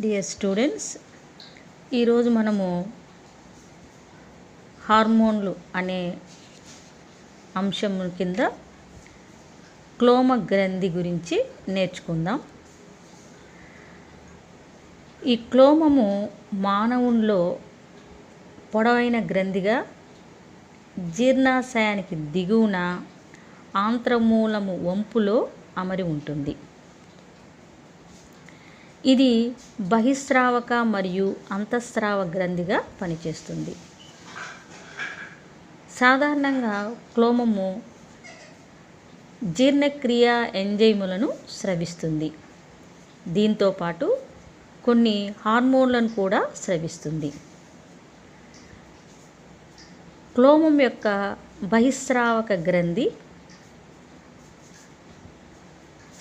Dear students, ఈరోజు మనము హార్మోన్లు అనే అంశం కింద క్లోమ గ్రంథి గురించి నేర్చుకుందాం. ఈ క్లోమము మానవుల్లో పొడవైన గ్రంథిగా జీర్ణాశయానికి దిగువన ఆంత్రమూలము వంపులో అమరి ఉంటుంది. ఇది బహిస్రావక మరియు అంతఃస్రావ గ్రంథిగా పనిచేస్తుంది. సాధారణంగా క్లోమము జీర్ణక్రియ ఎంజైములను స్రవిస్తుంది. దీంతోపాటు కొన్ని హార్మోన్లను కూడా స్రవిస్తుంది. క్లోమం యొక్క బహిస్రావక గ్రంథి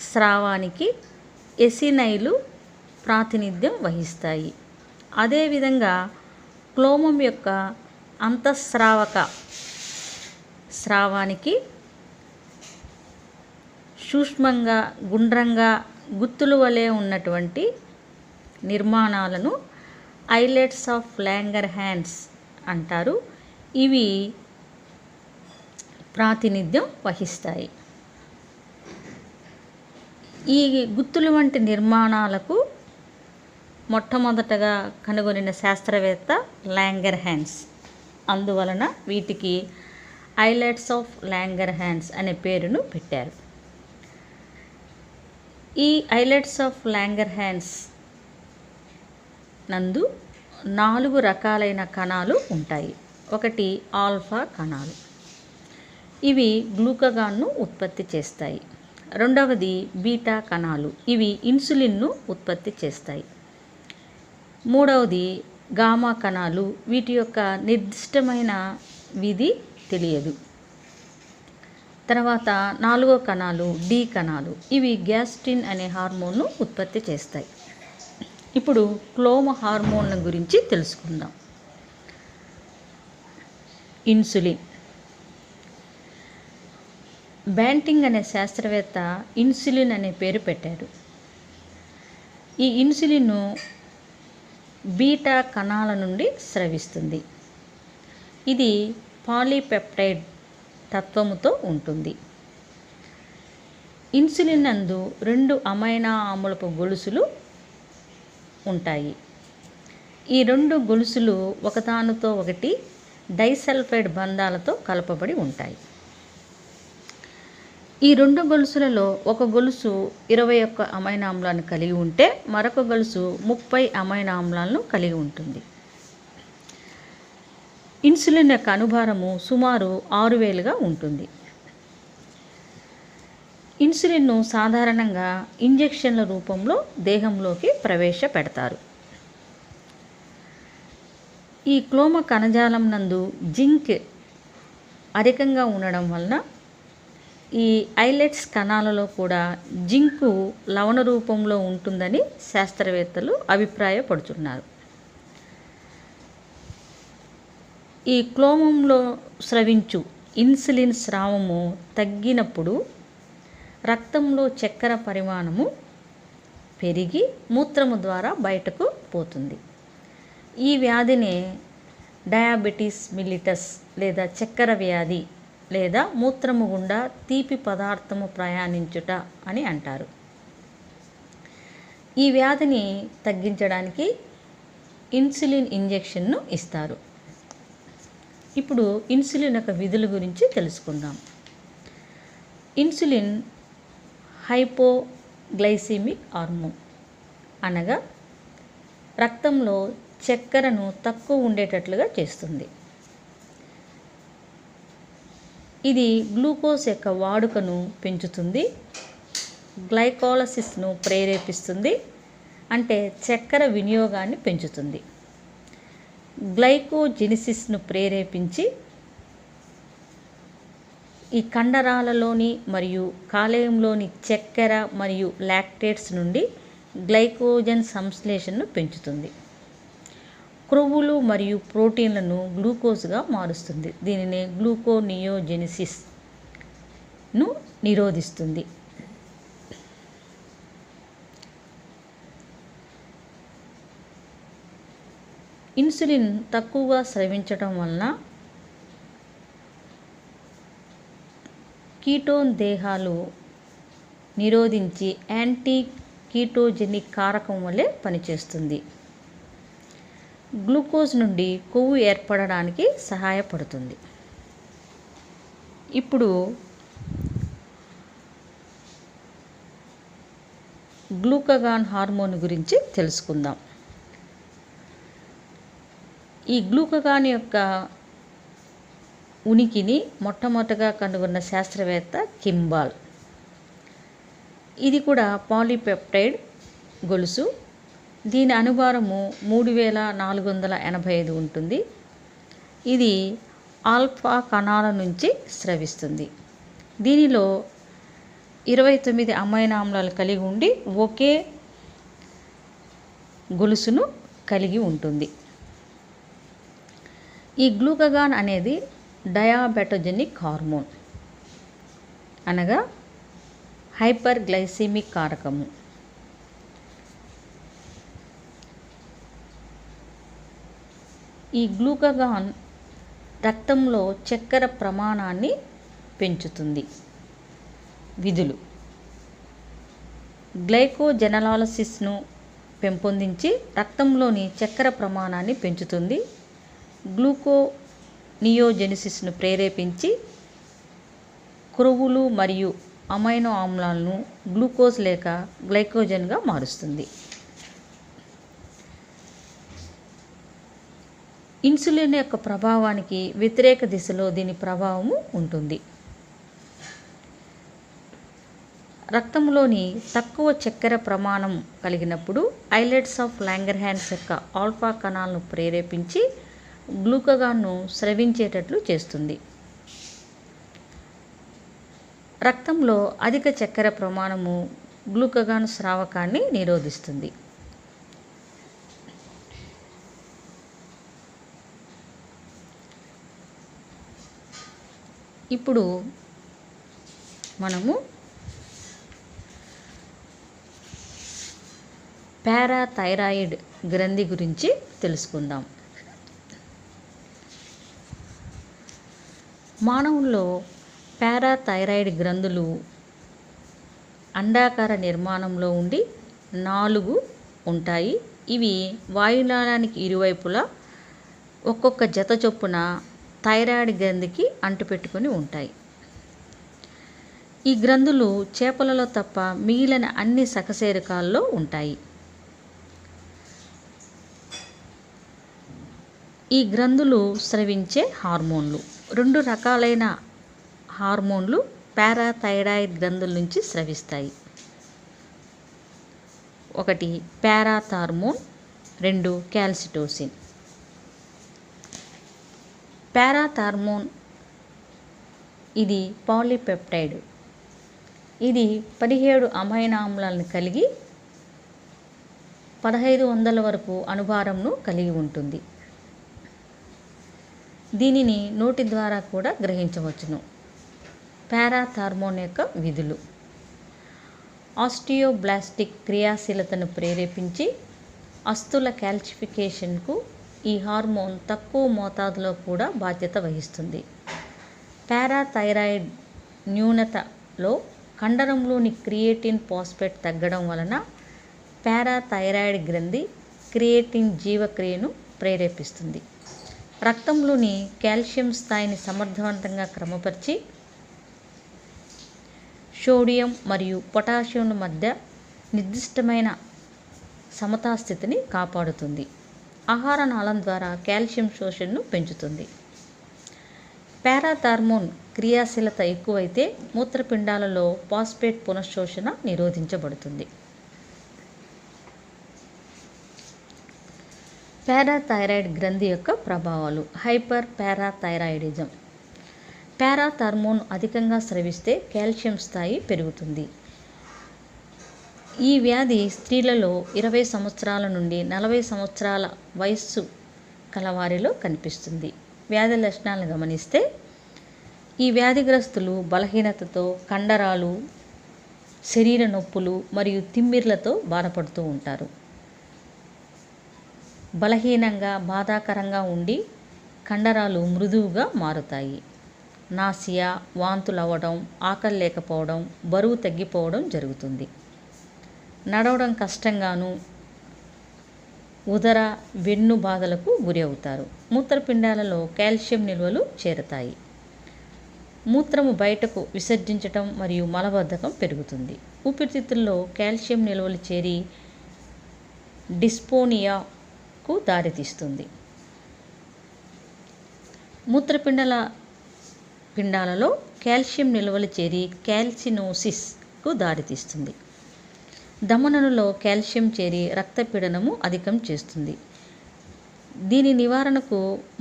స్రావానికి ఎసినైలు ప్రాతినిధ్యం వహిస్తాయి. అదేవిధంగా క్లోమం యొక్క అంతఃస్రావక స్రావానికి సూక్ష్మంగా గుండ్రంగా గుత్తుల వలె ఉన్నటువంటి నిర్మాణాలను ఐలెట్స్ ఆఫ్ లాంగర్హాన్స్ అంటారు. ఇవి ప్రాతినిధ్యం వహిస్తాయి. ఈ గుత్తులు వంటి నిర్మాణాలకు మొట్టమొదటగా కనుగొనిన శాస్త్రవేత్త లాంగర్హాన్స్. అందువలన వీటికి ఐలెట్స్ ఆఫ్ లాంగర్హాన్స్ అనే పేరును పెట్టారు. ఈ ఐలెట్స్ ఆఫ్ లాంగర్హాన్స్ నందు 4 రకాలైన కణాలు ఉంటాయి. ఒకటి ఆల్ఫా కణాలు. ఇవి గ్లూకగాన్ను ఉత్పత్తి చేస్తాయి. రెండవది బీటా కణాలు. ఇవి ఇన్సులిన్ను ఉత్పత్తి చేస్తాయి. మూడవది గామా కణాలు. వీటి యొక్క నిర్దిష్టమైన విధి తెలియదు. తర్వాత 4వ కణాలు డి కణాలు. ఇవి గ్యాస్ట్రిన్ అనే హార్మోన్ను ఉత్పత్తి చేస్తాయి. ఇప్పుడు క్లోమ హార్మోన్ల గురించి తెలుసుకుందాం. ఇన్సులిన్. బ్యాంటింగ్ అనే శాస్త్రవేత్త ఇన్సులిన్ అనే పేరు పెట్టాడు. ఈ ఇన్సులిన్ను బీటా కణాల నుండి స్రవిస్తుంది. ఇది పాలీపెప్టైడ్ తత్వముతో ఉంటుంది. ఇన్సులిన్ నందు 2 అమైనో ఆమ్లపు గొలుసులు ఉంటాయి. ఈ 2 గొలుసులు ఒకదానితో ఒకటి డైసల్ఫైడ్ బంధాలతో కలపబడి ఉంటాయి. ఈ 2 గొలుసులలో ఒక గొలుసు 21 అమైనో ఆమ్లాలను కలిగి ఉంటే మరొక గొలుసు 30 అమైనో ఆమ్లాలను కలిగి ఉంటుంది. ఇన్సులిన్ యొక్క అణుభారము సుమారు 6000గా ఉంటుంది. ఇన్సులిన్ను సాధారణంగా ఇంజెక్షన్ల రూపంలో దేహంలోకి ప్రవేశపెడతారు. ఈ క్లోమ కణజాలం నందు జింక్ అధికంగా ఉండడం వలన ఈ ఐలెట్స్ కణాలలో కూడా జింకు లవణ రూపంలో ఉంటుందని శాస్త్రవేత్తలు అభిప్రాయపడుతున్నారు. ఈ క్లోమంలో స్రవించు ఇన్సులిన్ స్రావము తగ్గినప్పుడు రక్తంలో చక్కెర పరిమాణము పెరిగి మూత్రము ద్వారా బయటకు పోతుంది. ఈ వ్యాధిని డయాబెటీస్ మిలిటస్ లేదా చక్కెర వ్యాధి లేదా మూత్రము గుండా తీపి పదార్థము ప్రయాణించుట అని అంటారు. ఈ వ్యాధిని తగ్గించడానికి ఇన్సులిన్ ఇంజెక్షన్ను ఇస్తారు. ఇప్పుడు ఇన్సులిన్ యొక్క విధుల గురించి తెలుసుకుందాం. ఇన్సులిన్ హైపోగ్లైసిమిక్ హార్మోన్, అనగా రక్తంలో చక్కెరను తక్కువ ఉండేటట్లుగా చేస్తుంది. ఇది గ్లూకోజ్ యొక్క వాడుకను పెంచుతుంది, గ్లైకోలసిస్ను ప్రేరేపిస్తుంది, అంటే చక్కెర వినియోగాన్ని పెంచుతుంది. గ్లైకోజెనిసిస్ను ప్రేరేపించి ఈ కండరాలలోని మరియు కాలేయంలోని చక్కెర మరియు లాక్టేట్స్ నుండి గ్లైకోజన్ సంశ్లేషణను పెంచుతుంది. క్రొవ్వులు మరియు ప్రోటీన్లను గ్లూకోజ్గా మారుస్తుంది. దీనిని గ్లూకోనియోజెనిసిస్ను నిరోధిస్తుంది. ఇన్సులిన్ తక్కువగా స్రవించడం వలన కీటోన్ దేహాలు నిరోధించి యాంటీ కీటోజెనిక్ కారకం వలె పనిచేస్తుంది. గ్లూకోజ్ నుండి కొవ్వు ఏర్పడడానికి సహాయపడుతుంది. ఇప్పుడు గ్లూకగాన్ హార్మోన్ గురించి తెలుసుకుందాం. ఈ గ్లూకగాన్ యొక్క ఉనికిని మొట్టమొదటగా కనుగొన్న శాస్త్రవేత్త కింబాల్. ఇది కూడా పాలీపెప్టైడ్ గొలుసు. దీని అనుభారము 3485 ఉంటుంది. ఇది ఆల్ఫా కణాల నుంచి స్రవిస్తుంది. దీనిలో 29 అమైనో ఆమ్లాలు కలిగి ఉండి ఒకే గొలుసును కలిగి ఉంటుంది. ఈ గ్లూకగాన్ అనేది డయాబెటోజెనిక్ హార్మోన్ అనగా హైపర్ గ్లైసెమిక్ కారకము. ఈ గ్లూకగాన్ రక్తంలో చక్కెర ప్రమాణాన్ని పెంచుతుంది. విధులు: గ్లైకోజెనలాలసిస్ను పెంపొందించి రక్తంలోని చక్కెర ప్రమాణాన్ని పెంచుతుంది. గ్లూకోనియోజెనిసిస్ను ప్రేరేపించి క్రొవ్వులు మరియు అమైనో ఆమ్లాలను గ్లూకోజ్ లేక గ్లైకోజన్గా మారుస్తుంది. ఇన్సులిన్ యొక్క ప్రభావానికి వ్యతిరేక దిశలో దీని ప్రభావము ఉంటుంది. రక్తంలోని తక్కువ చక్కెర ప్రమాణం కలిగినప్పుడు ఐలెట్స్ ఆఫ్ లాంగర్హాన్స్ యొక్క ఆల్ఫా కణాలను ప్రేరేపించి గ్లూకగాన్ను స్రవించేటట్లు చేస్తుంది. రక్తంలో అధిక చక్కెర ప్రమాణము గ్లూకగాన్ స్రావకాన్ని నిరోధిస్తుంది. ఇప్పుడు మనము పారాథైరాయిడ్ గ్రంథి గురించి తెలుసుకుందాం. మానవుల్లో పారాథైరాయిడ్ గ్రంథులు అండాకార నిర్మాణంలో ఉండి 4 ఉంటాయి. ఇవి వాయునాళానికి ఇరువైపులా ఒక్కొక్క జత చొప్పున థైరాయిడ్ గ్రంథికి అంటుపెట్టుకొని ఉంటాయి. ఈ గ్రంథులు చేపలలో తప్ప మిగిలిన అన్ని సకశేరుకాల్లో ఉంటాయి. ఈ గ్రంథులు స్రవించే హార్మోన్లు. 2 రకాలైన హార్మోన్లు పారాథైరాయిడ్ గ్రంథుల నుంచి స్రవిస్తాయి. ఒకటి పారాథార్మోన్, 2 క్యాల్సిటోసిన్. పారాథార్మోన్ ఇది పాలీపెప్టైడ్. ఇది 17 అమైనో ఆమ్లాలను కలిగి 1500 వరకు అణుభారంను కలిగి ఉంటుంది. దీనిని నోటి ద్వారా కూడా గ్రహించవచ్చును. పారాథార్మోన్ యొక్క విధులు: ఆస్టియోబ్లాస్టిక్ క్రియాశీలతను ప్రేరేపించి అస్థుల కాల్సిఫికేషన్కు ఈ హార్మోన్ తక్కువ మోతాదులో కూడా బాధ్యత వహిస్తుంది. పారాథైరాయిడ్ న్యూనతలో కండరంలోని క్రియేటిన్ ఫాస్ఫేట్ తగ్గడం వలన పారాథైరాయిడ్ గ్రంథి క్రియేటిన్ జీవక్రియను ప్రేరేపిస్తుంది. రక్తంలోని కాల్షియం స్థాయిని సమర్థవంతంగా క్రమపరిచి సోడియం మరియు పొటాషియంల మధ్య నిర్దిష్టమైన సమతాస్థితిని కాపాడుతుంది. ఆహార నాళం ద్వారా కాల్షియం శోషణను పెంచుతుంది. పారాథార్మోన్ క్రియాశీలత ఎక్కువైతే మూత్రపిండాలలో ఫాస్ఫేట్ పునఃశోషణ నిరోధించబడుతుంది. పారాథైరాయిడ్ గ్రంథి యొక్క ప్రభావాలు: హైపర్ పారాథైరాయిడిజం. పారాథార్మోన్ అధికంగా స్రవిస్తే కాల్షియం స్థాయి పెరుగుతుంది. ఈ వ్యాధి స్త్రీలలో 20 సంవత్సరాల నుండి 40 సంవత్సరాల వయస్సు కలవారిలో కనిపిస్తుంది. వ్యాధి లక్షణాలను గమనిస్తే ఈ వ్యాధిగ్రస్తులు బలహీనతతో, కండరాలు, శరీర నొప్పులు మరియు తిమ్మిర్లతో బాధపడుతూ ఉంటారు. బలహీనంగా బాధాకరంగా ఉండి కండరాలు మృదువుగా మారుతాయి. నాసియా, వాంతులవ్వడం, ఆకలి లేకపోవడం, బరువు తగ్గిపోవడం జరుగుతుంది. నడవడం కష్టంగాను, ఉదర వెన్ను బాధలకు గురి అవుతారు. మూత్రపిండాలలో కాల్షియం నిల్వలు చేరతాయి. మూత్రము బయటకు విసర్జించటం మరియు మలబద్ధకం పెరుగుతుంది. ఊపిరితిత్తుల్లో కాల్షియం నిల్వలు చేరి డిస్పోనియాకు దారితీస్తుంది. పిండాలలో కాల్షియం నిల్వలు చేరి క్యాల్సినోసిస్కు దారితీస్తుంది. ధమనులలో కాల్షియం చేరి రక్తపీడనము అధికం చేస్తుంది. దీని నివారణకు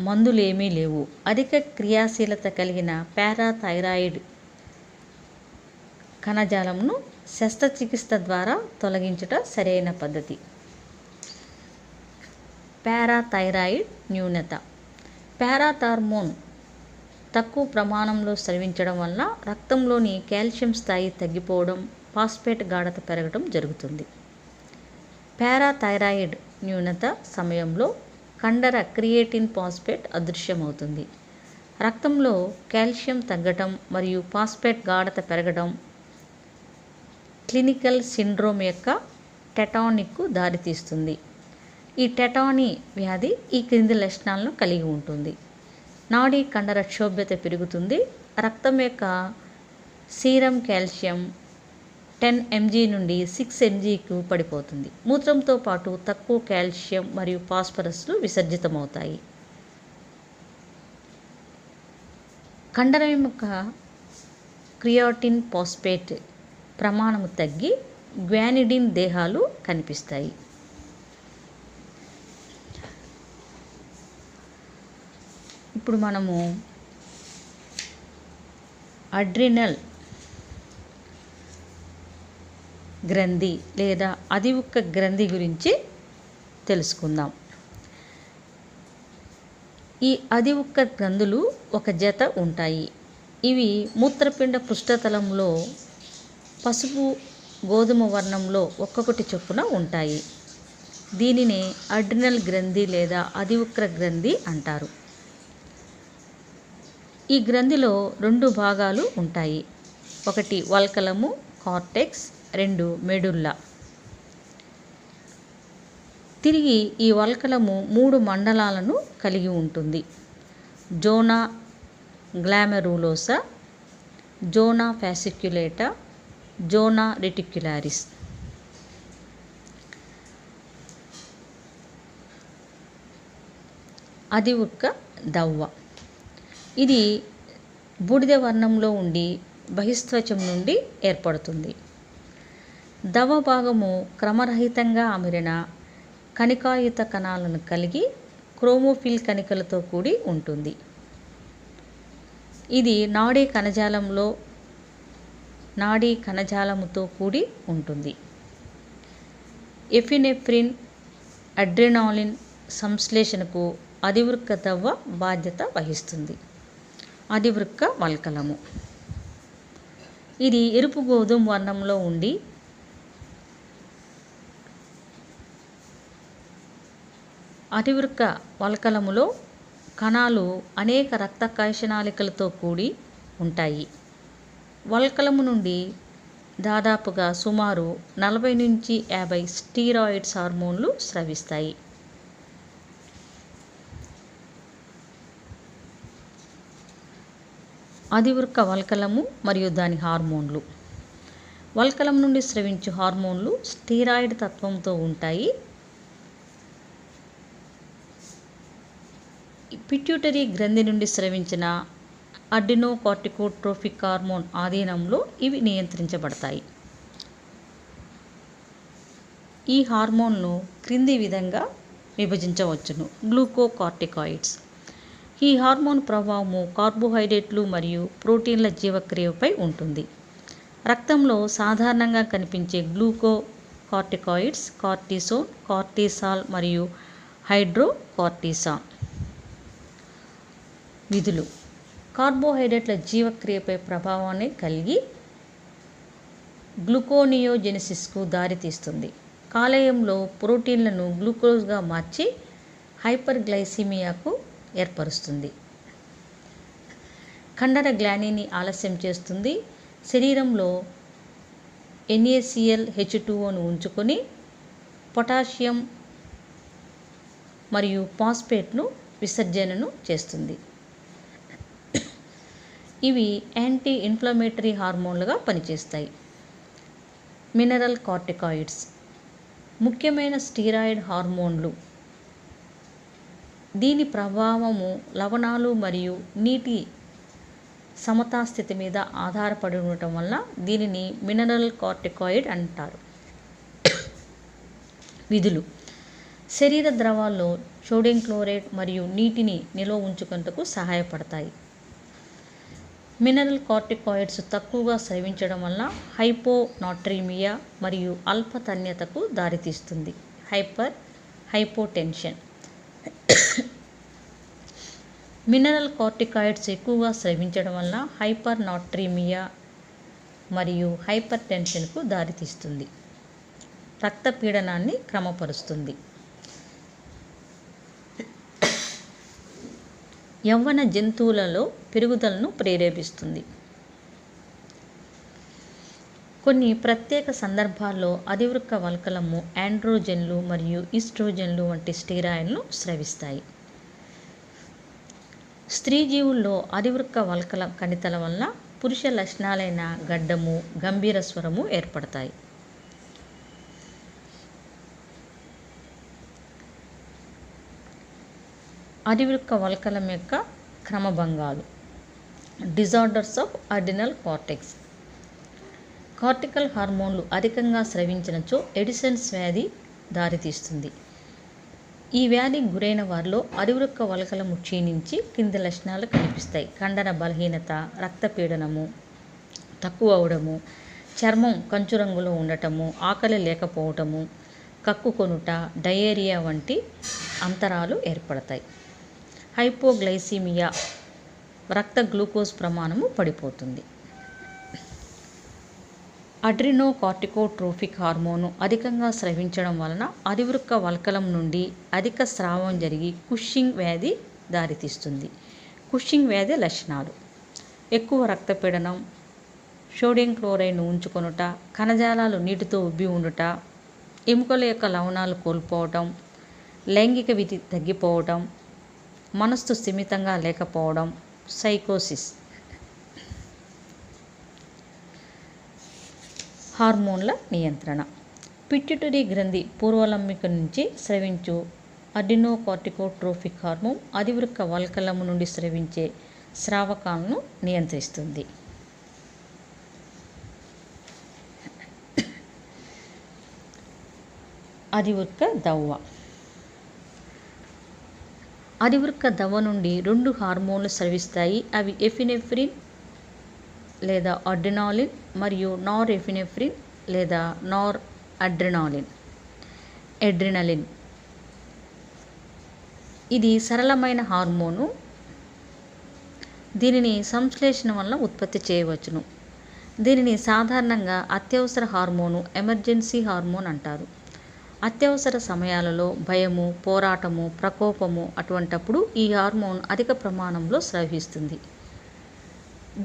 మందులేమీ లేవు. అధిక క్రియాశీలత కలిగిన పారాథైరాయిడ్ కణజాలంను శస్త్రచికిత్స ద్వారా తొలగించుట సరైన పద్ధతి. పారాథైరాయిడ్ న్యూనత. పారాథార్మోన్ తక్కువ ప్రమాణంలో స్రవించడం వల్ల రక్తంలోని కాల్షియం స్థాయి తగ్గిపోవడం, ఫాస్ఫేట్ గాఢత పెరగడం జరుగుతుంది. పారాథైరాయిడ్ న్యూనత సమయంలో కండర క్రియేటిన్ ఫాస్ఫేట్ అదృశ్యమవుతుంది. రక్తంలో కాల్షియం తగ్గటం మరియు ఫాస్ఫేట్ గాఢత పెరగడం క్లినికల్ సిండ్రోమ్ యొక్క టెటానిక్కు దారితీస్తుంది. ఈ టెటానీ వ్యాధి ఈ క్రింది లక్షణాలను కలిగి ఉంటుంది. నాడీ కండర క్షోభ్యత పెరుగుతుంది. రక్తం యొక్క సీరం కాల్షియం 10 mg నుండి 6 mgకు పడిపోతుంది. మూత్రంతో పాటు తక్కువ కాల్షియం మరియు ఫాస్ఫరస్లు విసర్జితమవుతాయి. కండరం యొక్క క్రియాటిన్ ఫాస్ఫేట్ ప్రమాణము తగ్గి గ్వానిడిన్ దేహాలు కనిపిస్తాయి. ఇప్పుడు మనము అడ్రినల్ గ్రంథి లేదా అధివుక్క గ్రంథి గురించి తెలుసుకుందాం. ఈ అధివుక్క గ్రంథులు ఒక జత ఉంటాయి. ఇవి మూత్రపిండ పృష్ఠతలంలో పసుపు గోధుమ వర్ణంలో ఒక్కొక్కటి చొప్పున ఉంటాయి. దీనిని అడ్రినల్ గ్రంథి లేదా అధివుక్క గ్రంథి అంటారు. ఈ గ్రంథిలో 2 భాగాలు ఉంటాయి. ఒకటి వల్కలము కార్టెక్స్, 2 మెడుల్లా. తిరిగి ఈ వల్కలము 3 మండలాలను కలిగి ఉంటుంది. జోనా గ్లామెరులోసా, జోనా ఫాసిక్యులేటా, జోనా రెటిక్యులారిస్. అధివుక్క దవ్వ. ఇది బూడిద వర్ణంలో ఉండి బహిస్త్వచం నుండి ఏర్పడుతుంది. దవ భాగము క్రమరహితంగా అమరిన కణికాయుత కణాలను కలిగి క్రోమోఫిల్ కణికలతో కూడి ఉంటుంది. ఇది నాడీ కణజాలముతో కూడి ఉంటుంది. ఎఫినెఫ్రిన్, అడ్రినాలిన్ సంశ్లేషణకు అధివృక్క దవ్వ బాధ్యత వహిస్తుంది. అధివృక్క వల్కలము. ఇది ఎరుపు గోధుమ వర్ణంలో ఉండి అధివృక్క వల్కలములో కణాలు అనేక రక్త కైశనాళికలతో కూడి ఉంటాయి. వల్కలము నుండి దాదాపుగా సుమారు 40 నుంచి 50 స్టీరాయిడ్స్ హార్మోన్లు స్రవిస్తాయి. అధివృక్క వల్కలము మరియు దాని హార్మోన్లు. వల్కలం నుండి స్రవించే హార్మోన్లు స్టీరాయిడ్ తత్వంతో ఉంటాయి. పిట్యూటరీ గ్రంథి నుండి స్రవించిన అడ్రినోకార్టికోట్రోఫిక్ హార్మోన్ ఆధీనంలో ఇవి నియంత్రించబడతాయి. ఈ హార్మోన్లు క్రింది విధంగా విభజించవచ్చును. గ్లూకోకార్టికాయిడ్స్. ఈ హార్మోన్ ప్రభావము కార్బోహైడ్రేట్లు మరియు ప్రోటీన్ల జీవక్రియపై ఉంటుంది. రక్తంలో సాధారణంగా కనిపించే గ్లూకోకార్టికాయిడ్స్ కార్టిసోన్, కార్టిసాల్ మరియు హైడ్రోకార్టిసాన్. విధులు. కార్బోహైడ్రేట్ల జీవక్రియపై ప్రభావాన్ని కలిగి గ్లూకోనియోజెనిసిస్కు దారితీస్తుంది. కాలేయంలో ప్రోటీన్లను గ్లూకోజ్గా మార్చి హైపర్గ్లైసిమియాకు ఏర్పరుస్తుంది. కండర గ్లానిని ఆలస్యం చేస్తుంది. శరీరంలో NaClH2Oను ఉంచుకొని పొటాషియం మరియు ఫాస్ఫేట్ను విసర్జనను చేస్తుంది. ఇవి యాంటీ ఇన్ఫ్లమేటరీ హార్మోన్లుగా పనిచేస్తాయి. మినరల్ కార్టికాయిడ్స్ ముఖ్యమైన స్టీరాయిడ్ హార్మోన్లు. దీని ప్రభావము లవణాలు మరియు నీటి సమతాస్థితి మీద ఆధారపడి ఉండటం వల్ల దీనిని మినరల్ కార్టికాయిడ్ అంటారు. విధులు: శరీర ద్రవాల్లో సోడియం క్లోరైడ్ మరియు నీటిని నిల్వ ఉంచుకొనుటకు సహాయపడతాయి. మినరల్ కార్టికాయిడ్స్ తక్కువగా స్రవించడం వల్ల హైపోనాట్రీమియా మరియు అల్పతన్యతకు దారితీస్తుంది. హైపోటెన్షన్. మినరల్ కార్టికాయిడ్స్ ఎక్కువగా స్రవించడం వల్ల హైపర్నాట్రీమియా మరియు హైపర్ టెన్షన్కు దారితీస్తుంది. రక్తపీడనాన్ని క్రమపరుస్తుంది. యవ్వన జంతువులలో పెరుగుదలను ప్రేరేపిస్తుంది. కొన్ని ప్రత్యేక సందర్భాల్లో అధివృక్క వల్కలము ఆండ్రోజెన్లు మరియు ఈస్ట్రోజెన్లు వంటి స్టెరాయిడ్లను స్రవిస్తాయి. స్త్రీ జీవుల్లో అధివృక్క వల్కల కణితల వల్ల పురుష లక్షణాలైన గడ్డము, గంభీర స్వరము ఏర్పడతాయి. అధివృక్క వల్కలం యొక్క క్రమభంగాలు. Disorders of adrenal cortex. Cortical హార్మోన్లు అధికంగా స్రవించినచో ఎడిసన్స్ వ్యాధి దారితీస్తుంది. ఈ వ్యాధికి గురైన వారిలో అధివృక్క వల్కలము క్షీణించి కింది లక్షణాలు కనిపిస్తాయి: కండర బలహీనత, రక్తపీడనము తక్కువ అవడము, చర్మం కంచు రంగులో ఉండటము, ఆకలి లేకపోవటము, కక్కుకొనుట, డయేరియా వంటి అంతరాలు ఏర్పడతాయి. హైపోగ్లైసిమియా, రక్త గ్లూకోజ్ ప్రమాణము పడిపోతుంది. అడ్రినోకార్టికోట్రోఫిక్ హార్మోను అధికంగా స్రవించడం వలన అధివృక్క వల్కలం నుండి అధిక స్రావం జరిగి కుషింగ్ వ్యాధి దారితీస్తుంది. కుషింగ్ వ్యాధి లక్షణాలు: ఎక్కువ రక్తపీడనం, సోడియం క్లోరైడ్ను ఉంచుకొనుట, కణజాలాలు నీటితో ఉబ్బి ఉండుట, ఎముకల యొక్క లవణాలు కోల్పోవటం, లైంగిక విధి తగ్గిపోవటం, మనస్సు స్థిమితంగా లేకపోవడం, సైకోసిస్. హార్మోన్ల నియంత్రణ. పిట్యూటరీ గ్రంథి పూర్వలంబిక నుంచి స్రవించు అడ్రినోకార్టికోట్రోఫిక్ హార్మోన్ అధివృక్క వల్కలము నుండి స్రవించే స్రావకాలను నియంత్రిస్తుంది. అధివృక్క దవ్వ. అధివృక్క దవ్వ నుండి 2 హార్మోన్లు స్రవిస్తాయి. అవి ఎఫినెఫ్రిన్ లేదా అడ్రినాలిన్ మరియు నార్ ఎఫినెఫ్రిన్ లేదా నార్ అడ్రినలిన్. ఇది సరళమైన హార్మోను. దీనిని సంశ్లేషణ వల్ల ఉత్పత్తి చేయవచ్చును. దీనిని సాధారణంగా అత్యవసర హార్మోను, ఎమర్జెన్సీ హార్మోన్ అంటారు. అత్యవసర సమయాలలో భయము, పోరాటము, ప్రకోపము అటువంటప్పుడు ఈ హార్మోన్ అధిక ప్రమాణంలో స్రవిస్తుంది.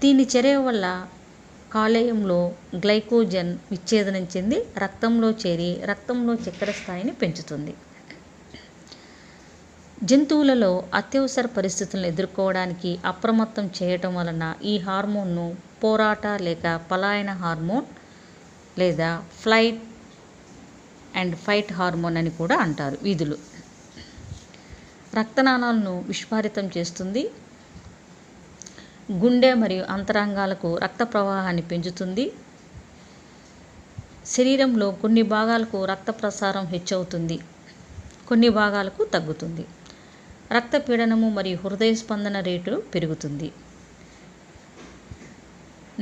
దీని చర్య వల్ల కాలేయంలో గ్లైకోజన్ విచ్ఛేదనం చెంది రక్తంలో చేరి రక్తంలో చక్కెర స్థాయిని పెంచుతుంది. జంతువులలో అత్యవసర పరిస్థితులను ఎదుర్కోవడానికి అప్రమత్తం చేయటం వలన ఈ హార్మోన్ను పోరాట లేక పలాయన హార్మోన్ లేదా ఫ్లైట్ అండ్ ఫైట్ హార్మోన్ అని కూడా అంటారు. విధులు: రక్తనాళాలను విస్ఫారితం చేస్తుంది. గుండె మరియు అంతరంగాలకు రక్త ప్రవాహాన్ని పెంచుతుంది. శరీరంలో కొన్ని భాగాలకు రక్త ప్రసారం హెచ్చవుతుంది, కొన్ని భాగాలకు తగ్గుతుంది. రక్తపీడనము మరియు హృదయ స్పందన రేటు పెరుగుతుంది.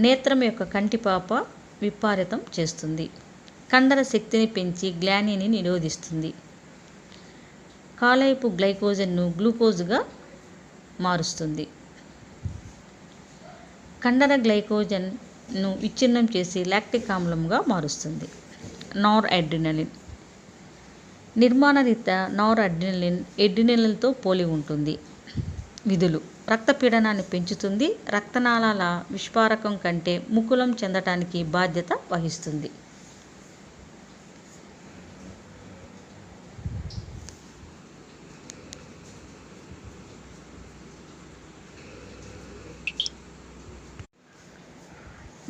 నేత్రం యొక్క కంటిపాప విప్పారితం చేస్తుంది. కండర శక్తిని పెంచి గ్లానిని నిరోధిస్తుంది. కాలేయపు గ్లైకోజన్ను గ్లూకోజ్గా మారుస్తుంది. కండర గ్లైకోజన్ను విచ్ఛిన్నం చేసి లాక్టిక్ ఆమ్లంగా మారుస్తుంది. నార్ అడ్రినలిన్ నిర్మాణరీత్యా నార్ అడ్రినలిన్ ఎడ్రినలిన్తో పోలి ఉంటుంది. విధులు: రక్తపీడనాన్ని పెంచుతుంది, రక్తనాళాల విస్ఫారకం కంటే ముకులం చెందటానికి బాధ్యత వహిస్తుంది.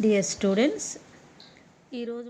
డియర్ స్టూడెంట్స్, ఈరోజు